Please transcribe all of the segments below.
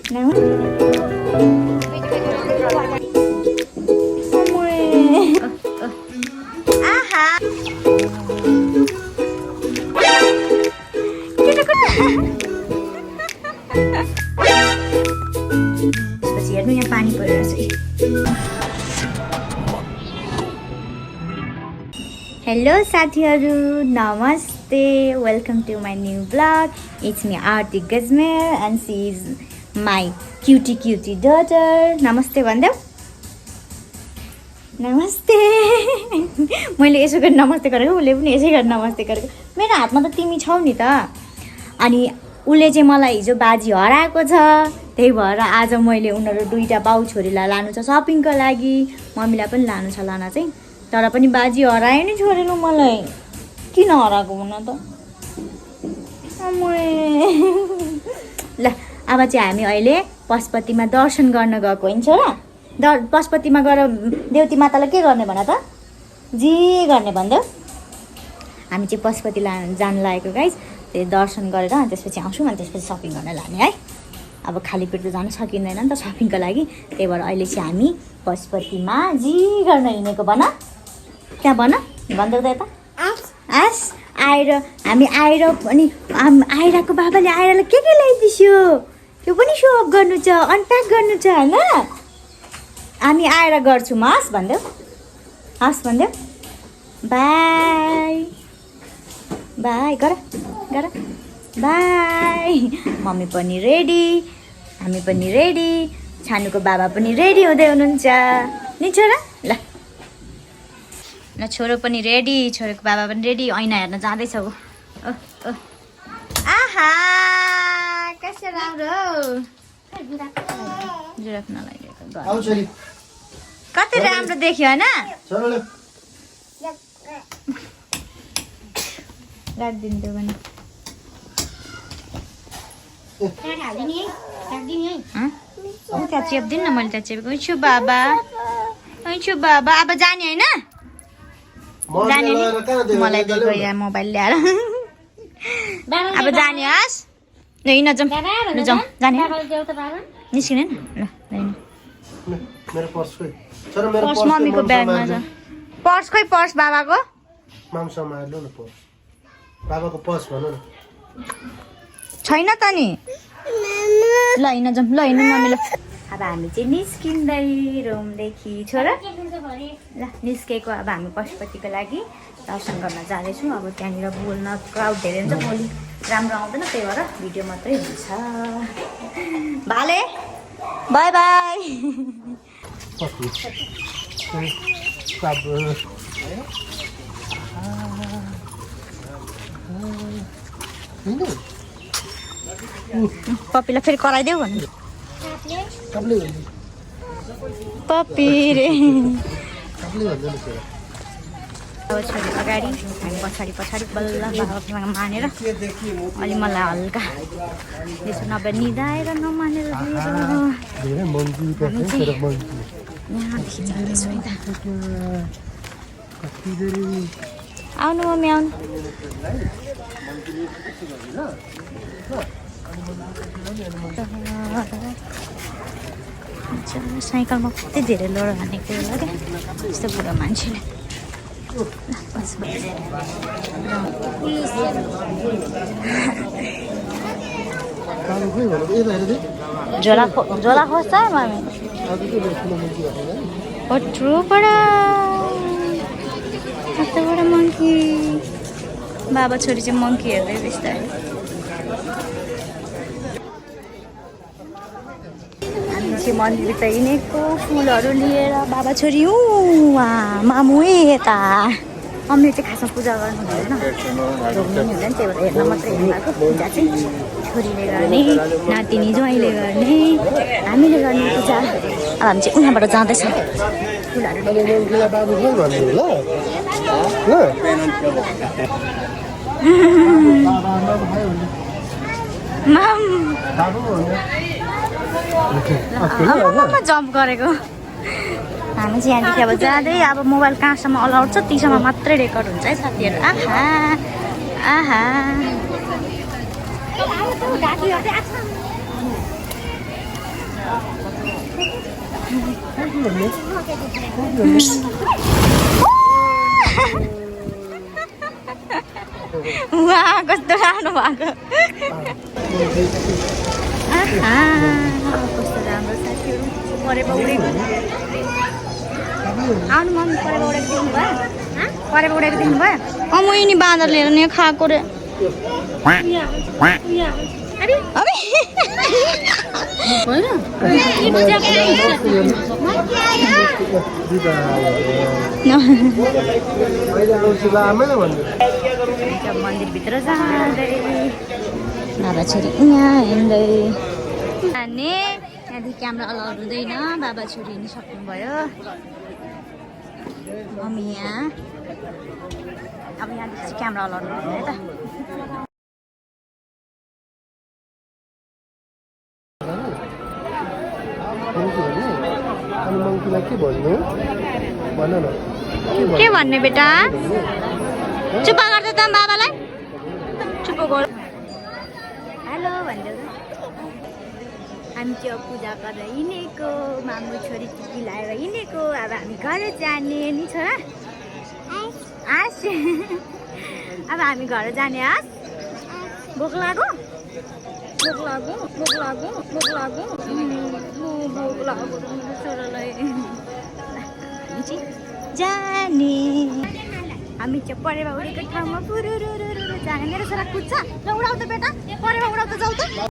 त्यसपछि हेर्नु यहाँ पानी परिरहेछ। हेलो साथीहरू, नमस्ते, welcome to my new blog. It's me Aarti Gajmer and she is my cutie daughter. नमस्ते भन्देऊ। नमस्ते। मैले यसो गरी नमस्ते गरेको, उसले पनि यसै गरी नमस्ते गरेको। मेरो हातमा त तिमी छौ नि त। अनि उसले चाहिँ मलाई हिजो बाजी हराएको छ, त्यही भएर आज मैले उनीहरू दुईवटा बाउ छोरीलाई लानु छ सपिङको लागि। मम्मीलाई पनि लानु छ लान चाहिँ, तर पनि बाजी हरायो नि छोरीले मलाई। किन हराएको हुन त? ल अब चाहिँ हामी अहिले पशुपतिमा दर्शन गर्न गएको होइन छोरा। पशुपतिमा गएर देउती मातालाई के गर्ने भन त? जे गर्ने भन्दै हामी चाहिँ पशुपति जानु लागेको गाइस। त्यो दर्शन गरेर अनि त्यसपछि आउँछौँ, अनि त्यसपछि सपिङ गर्न लाने है। अब खाली पेट त जानु सकिँदैन नि त सपिङको लागि, त्यही भएर अहिले चाहिँ हामी पशुपतिमा जी गर्न हिँडेको। भन त्यहाँ भन भन्दै त यता आस आएर हामी आएर अनि आइराको बाबाले आइरालाई के ल्याइदिस्यो त्यो पनि सो अफ गर्नु छ, अनप्याक गर्नु छ होइन। हामी आएर गर्छौँ हस् भन्देऊ, हस् भन्देऊ। बाई बाई गर गर बाई। मम्मी पनि रेडी, हामी पनि रेडी, छानुको बाबा पनि रेडी हुँदै हुनुहुन्छ नि छोरा। ल ल छोरो पनि रेडी, छोरोको बाबा पनि रेडी। ऐना हेर्न जाँदैछ ऊ। आहा कस्तो राम्रो जुराफ नलागेको कति राम्रो देख्यो होइन। राखिदिन्छु भने त्यहाँ चेप्दिन न, मैले त्यहाँ चेपेको छु बाबा। छु बाबा अब जाने होइन, जाने नि मलाई दिएको यहाँ मोबाइल ल्याएर। अब जाने हस् ल नजाउँ जाउँ जाने निस्किने न। ल पर्स मम्मीको ब्यागमा छ। पर्स खोइ पर्स बाबाको छैन त नि। ल हिँड जाउँ, ल हिँड्नु मम्मी। ल अब हामी चाहिँ निस्किँदै रुमदेखि छोरा। ल निस्केको अब हामी पशुपतिको लागि दर्शन गर्न जाँदैछौँ। अब त्यहाँनिर बोल्न क्राउड धेरै हुन्छ, भोलि राम्रो आउँदैन, त्यही भएर भिडियो मात्रै हुन्छ। भाले बाई बाई। पप्पीलाई फेरि कराइदेऊ भन्नु। पप्पी रे अब छोरी अगाडि हामी पछाडि पछाडि बल्ल बाबासँग मानेर अलि मलाई हल्का यसो नभए निधाएर नमानेर आउनु मम्मी आउनु। साइकलमा कति धेरै लड हानेको होला क्या यस्तो बुढो मान्छेले। झोला खोज्छ मामी ओट्रुबाट कस्तो मङ्की। बाबा छोरी चाहिँ मङ्की हेर्दै बिस्तारै। हामी चाहिँ मन्दिर त हिँडेको फुलहरू लिएर बाबा छोरी उहाँ मामु यता। मम्मी चाहिँ खासमा पूजा गर्नु हुँदैन, ढोग्नु नि हुँदैन, त्यही भएर हेर्न मात्रै हिँड्नुभएको। पूजा चाहिँ छोरीले गर्ने, नातिनी ज्वाइँले गर्ने, हामीले गर्ने पूजा। अब हामी चाहिँ उहाँबाट जाँदैछौँ फुलहरू जम्प गरेको। हामी चाहिँ यहाँदेखि अब जाँदै अब मोबाइल कहाँसम्म अलाउड छ तीसम्म मात्रै रेकर्ड हुन्छ है साथीहरू। आहा आहा वाह कस्तो राम्रो भएको कस्तो राम्रो साथीहरू परेपा उडेको आउनु मम्मी परेपा उडेको देख्नुभयो परेपा उडेको देख्नुभयो म यिनी बाँदर लिएर नि खाएको रे मन्दिरभित्र जाँदै बाबा छोरी यहाँ हिँड्दै जाने त्यहाँदेखि क्यामेरा अलाउड हुँदैन बाबा छोरी हिँड्नु सक्नुभयो मम्मी यहाँ अब यहाँदेखि क्यामेरा अलाउड हुँदैन है त के भन्ने बेटा चुप गर्दै त बाबालाई चुप गर हेलो भन्दै हामी चाहिँ अब पूजा गरेर हिँडेको मामु छोरी टिकी लगाएर हिँडेको अब हामी घर जाने नि छोरा आस अब हामी घर जाने आस भोक लाग्यो भोक लाग्यो भोक लाग्यो भोक लाग्यो भोक लाग्यो छोरालाई जाने हामी चाहिँ परेवा उडेको ठाउँमा पुरुरु जाने मेरो छोरा कुद्छ ल उडाउ त बेटा परेवा उडाउ त जाऊ त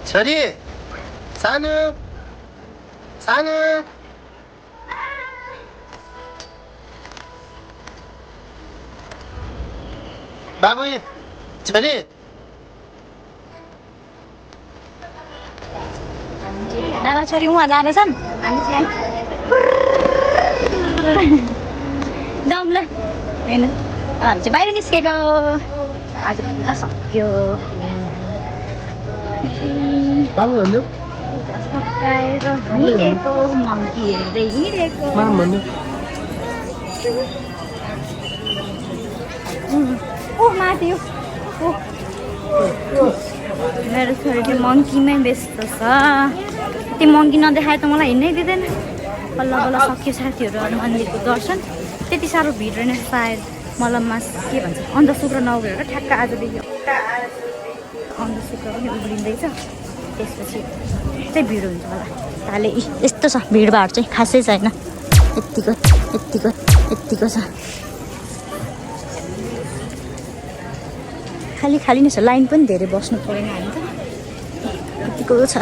छोरी सानो सानो बाबु छोरी दादा छोरी उहाँ जाँदैछन् जाउँ ल होइन हामी चाहिँ बाहिर निस्केको आज पूजा सक्यो बाबु भन्नु सकाएर हिँडेको मङ्की हेर्दै हिँडेको ओ माथि मेरो छोरी चाहिँ मङ्कीमै व्यस्त छ त्यो मङ्की नदेखाए त मलाई हिँड्नै दिँदैन बल्ल बल्ल सक्यो साथीहरू मन्दिरको दर्शन त्यति साह्रो भिड रहेन सायद मलममा के भन्छ अन्ध शुक्र नउघेर ठ्याक्क आजदेखि अन्ध शुक्र पनि उब्रिँदैछ त्यसपछि चाहिँ भिड हुन्छ होला ताले यस्तो छ भिडभाड चाहिँ खासै छैन यत्तिको यत्तिको यत्तिको छ खाली खाली नै छ लाइन पनि धेरै बस्नु परेन हामी त यत्तिको छ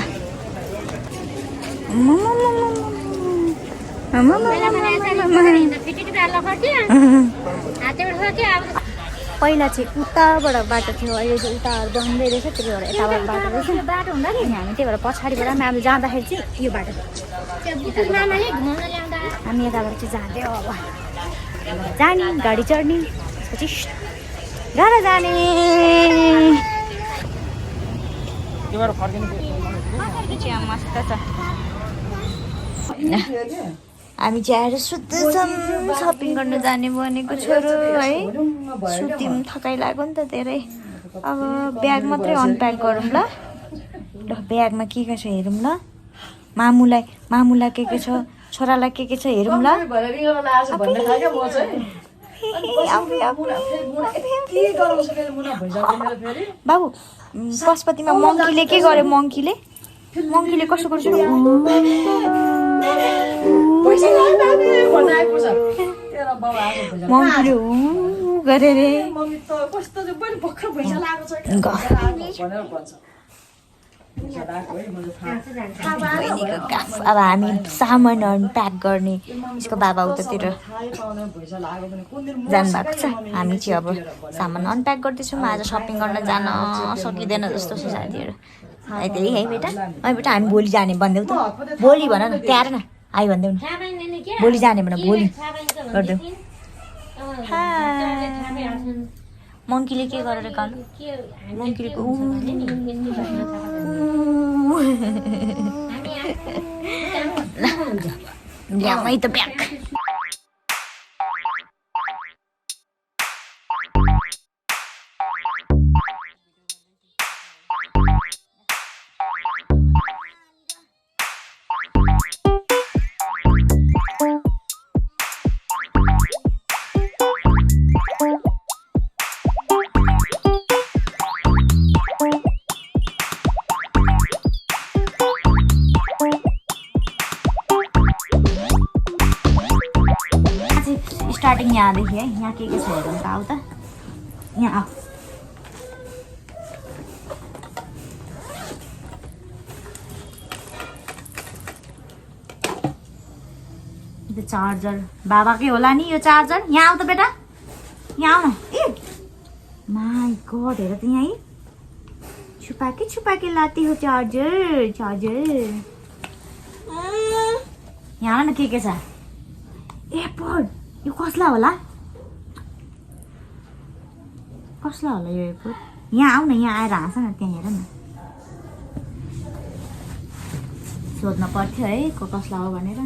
पहिला चाहिँ उताबाट बाटो थियो अहिले चाहिँ उताहरू बन्दै रहेछ त्यही भएर यताबाट बाटो रहेछ बाटो हुँदाखेरि हामी त्यही भएर पछाडिबाट हामी जाँदाखेरि चाहिँ यो बाटो हामी यताबाट चाहिँ जाँदै अब जाने गाडी चढ्ने त्यसपछि घर जाने मस्त छ हामी चाहिँ आएर सुत्दैछौँ सपिङ गर्न जाने भनेको छोरो है सुत्यौँ थकाइ लाग्यो नि त धेरै अब ब्याग मात्रै अनप्याक गरौँ ल ब्यागमा के छ हेरौँ ल मामुलाई के छ छोरालाई के छ हेरौँ ल बाबु पशुपतिमा मङ्कीले के गर्यो मङ्कीले कसो गर्छ मङ्कीले गरे रे अब हामी सामानहरू प्याक गर्ने यसको बाबा उतातिर जानुभएको छ हामी चाहिँ अब सामान अनप्याक गर्दैछौँ आज सपिङ गर्न जान सकिँदैन जस्तो छ साथीहरू त्यही है बेटा बेटा हामी भोलि जाने भनिदेऊ त भोलि भन न त्यहाँ न आयो भनिदेऊ न भोलि जाने भन भोलि गरिदेऊ मङ्कीले के गरेर कानु मङ्कीले ल्यामै त ब्याग स्टार्टिङ यहाँदेखि है यहाँ के छ हेरौँ त आऊ त यहाँ आऊ यो चार्जर बाबाकै होला नि यो चार्जर यहाँ आऊ त बेटा यहाँ आऊ न ए माई गॉड हेर त यहाँ छुपा के लाती हो चार्जर यहाँ न के छ एयरपोर्ट यो कसलाई होला यो एयरपोर्ट यहाँ आऊ न यहाँ आएर हाँस न त्यहाँ हेर न सोध्न पर्थ्यो है कसलाई हो भनेर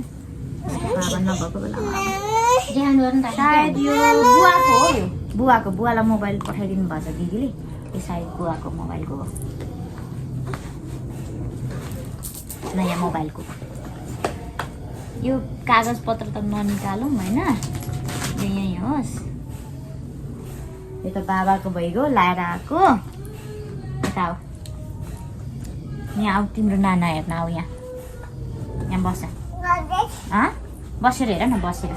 बाबा नभएको बेलामा सायद यो बुवाको हो यो बुवालाई मोबाइल पठाइदिनु भएको छ दिदीले यो सायद बुवाको मोबाइलको हो नयाँ मोबाइलको यो कागज पत्र त ननिकालौँ होइन यो यहीँ होस् यो त बाबाको भइगयो लाएर आएको यता आऊ यहाँ आऊ तिम्रो नाना हेर्न आऊ यहाँ बस बसेर हेर न बसेर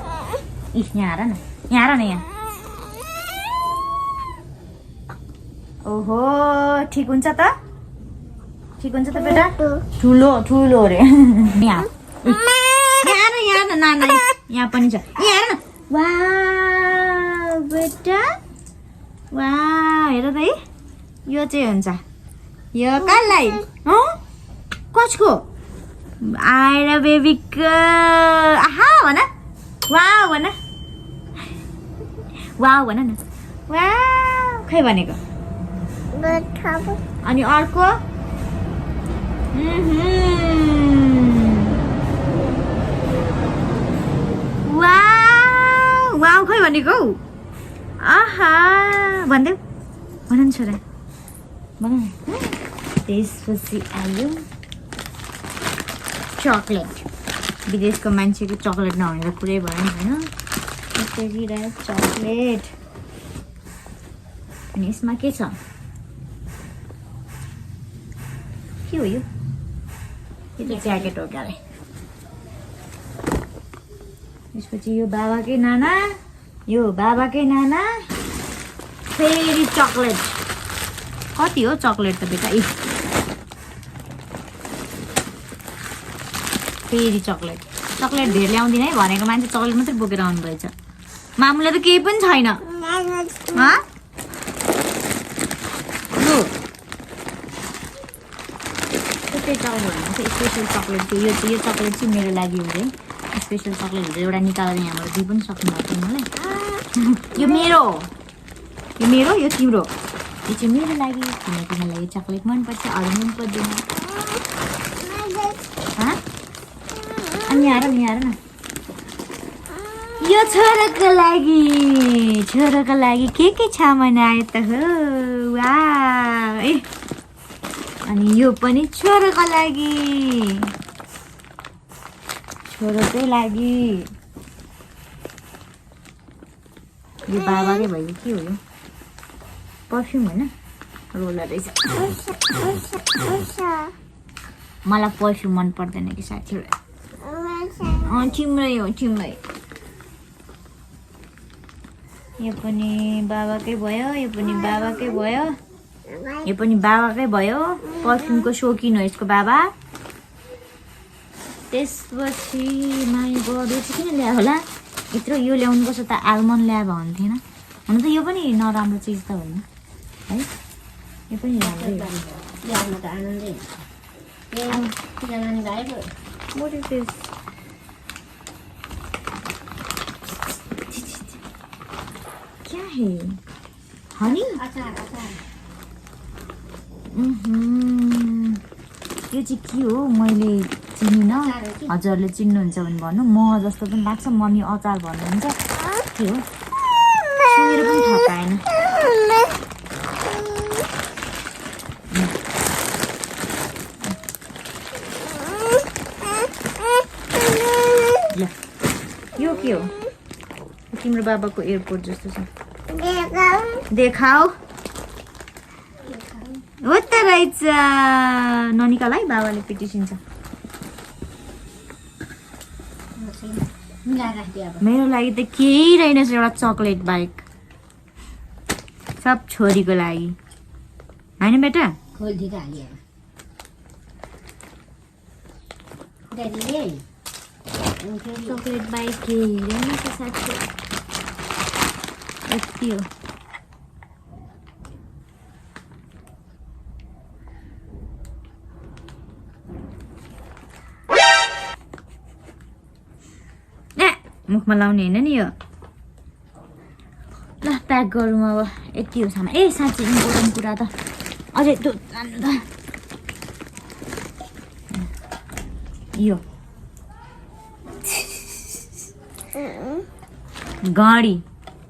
यहाँ हेर न यहाँ ओहो ठिक हुन्छ त बेटा ठुलो अरे यहाँ नाना यहाँ पनि छ यहाँ हेर न वाउ बेटा वाउ हेर त है यो चाहिँ हुन्छ यो कसलाई कसको आएर बेबीको आहा भन वाउ भन न वाउ खै भनेको अनि अर्को वाउ खै भनेको आहा भन्देऊ भन न छोरा भन न त्यसपछि आयो चकलेट विदेशको मान्छेको चकलेट नहुने त कुरै भएन होइन त्यसपछि चकलेट अनि यसमा के छ के हो यो त ज्याकेट हो क्यारे त्यसपछि यो बाबाकै नाना फेरि चकलेट कति हो चकलेट त बेटा फेरि चकलेट धेर ल्याउँदिन है भनेको मान्छे चकलेट मात्रै बोकेर आउनु भएछ मामुलाई त केही पनि छैन स्पेसल चकलेट थियो यो चकलेट चाहिँ मेरो लागि हो है स्पेसल चकलेटहरू एउटा निकालेर यहाँबाट दिइ पनि सक्नुभएको मलाई यो मेरो यो तिम्रो यो चाहिँ मेरो लागि किनकि मलाई यो चकलेट मनपर्छ अरू मन पर्दैन अनि यहाँ हेर न यो छोराको लागि के छ मनाए त हो वाह ए अनि यो पनि छोराको लागि यो बाबाकै भयो के हो यो पर्फ्युम होइन रोलर रहेछ मलाई पर्फ्युम मन पर्दैन कि साथीहरू तिम्रै हो यो पनि बाबाकै भयो पर्फ्युमको शौकिन हो यसको बाबा त्यसपछि माई गड यो चाहिँ किन ल्यायो होला यत्रो यो ल्याउनुपर्छ त आलमन्ड ल्याए भए हुन्थेन हुन त यो पनि नराम्रो चिज त होइन है यो पनि राम्रै क्या है हनी यो चाहिँ के हो मैले चिनिनँ हजुरहरूले चिन्नुहुन्छ भने भन्नु म जस्तो पनि लाग्छ मम्मी अचार भन्नुहुन्छ के हो सुँगेर पनि थाहा पाएन ल यो के हो तिम्रो बाबाको एयरपोर्ट जस्तो छ देखाऊ हो त रहेछ ननिकालाई बाबाले पिटिसिन्छ मेरो लागि त केही रहेनछ एउटा चक्लेट बाइक सब छोरीको लागि होइन बेटा चक्लेट बाइक केही रहेनछ साथी यति हो मुखमा लाउने होइन नि यो ल प्याक गरौँ अब यति हो सामान ए साँच्चै इम्पोर्टेन्ट कुरा त अझै त्यो यो घडी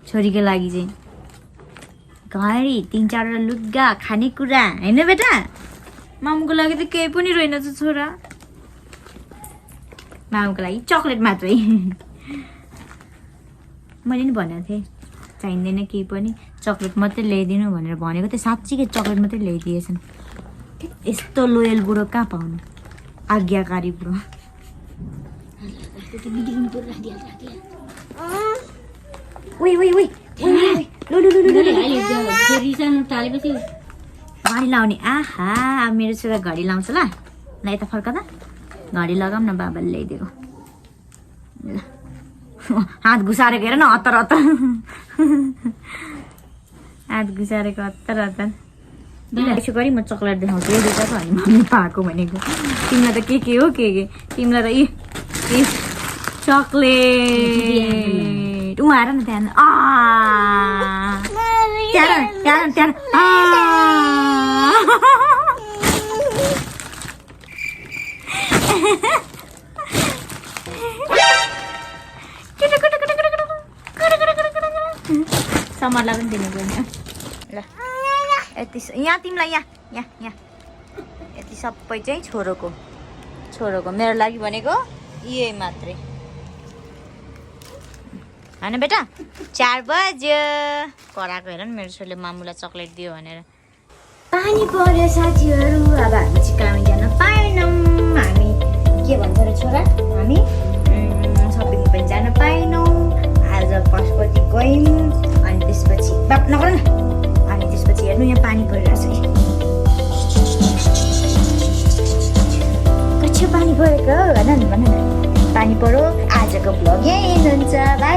छोरीको लागि चाहिँ घडी 3-4 लुगा खानेकुरा होइन बेटा मामुको लागि त केही पनि रहेनछ छोरा मामुको लागि चक्लेट मात्रै मैले नि भनेको थिएँ चाहिँदैन केही पनि चक्लेट मात्रै ल्याइदिनु भनेर भनेको थिएँ साँच्चीकै चक्लेट मात्रै ल्याइदिएछन् यस्तो लोयल बुढो कहाँ पाउनु आज्ञाकारी बुढो घडी लाउने आहा मेरो छोरा घडी लाउँछ ल यता फर्क त घडी लगाऊँ न बाबाले ल्याइदिएको ल हात घुसारेको हेर न हतार हतार हात घुसारेको हतार हतार यसो गरी म चक्लेट देखाउँछु यो दुईटा त होइन मम्मी पाएको भनेको तिमीलाई त के हो के तिमीलाई त यी चक्लेट ऊ आएर न त्यहाँ समरलाई पनि दिनु पर्ने ल यति यहाँ तिमीलाई यहाँ यति सबै चाहिँ छोरोको मेरो लागि भनेको यही मात्रै होइन बेटा 4 बज्यो कराएको हेर न मेरो छोरीले मामुलाई चक्लेट दियो भनेर पानी पर्यो साथीहरू अब हामी चाहिँ काम जान पाएनौँ हामी के भन्छ र छोरा हामी सबै पनि जान पाएनौँ आज पशुपति गयौँ अनि त्यसपछि बाप नगर न अनि त्यसपछि हेर्नु यहाँ पानी परिरहेछ कच्छ पानी परेको भन न पानी पऱ्यो आजको भ्लग यहीँ हुन्छ बाई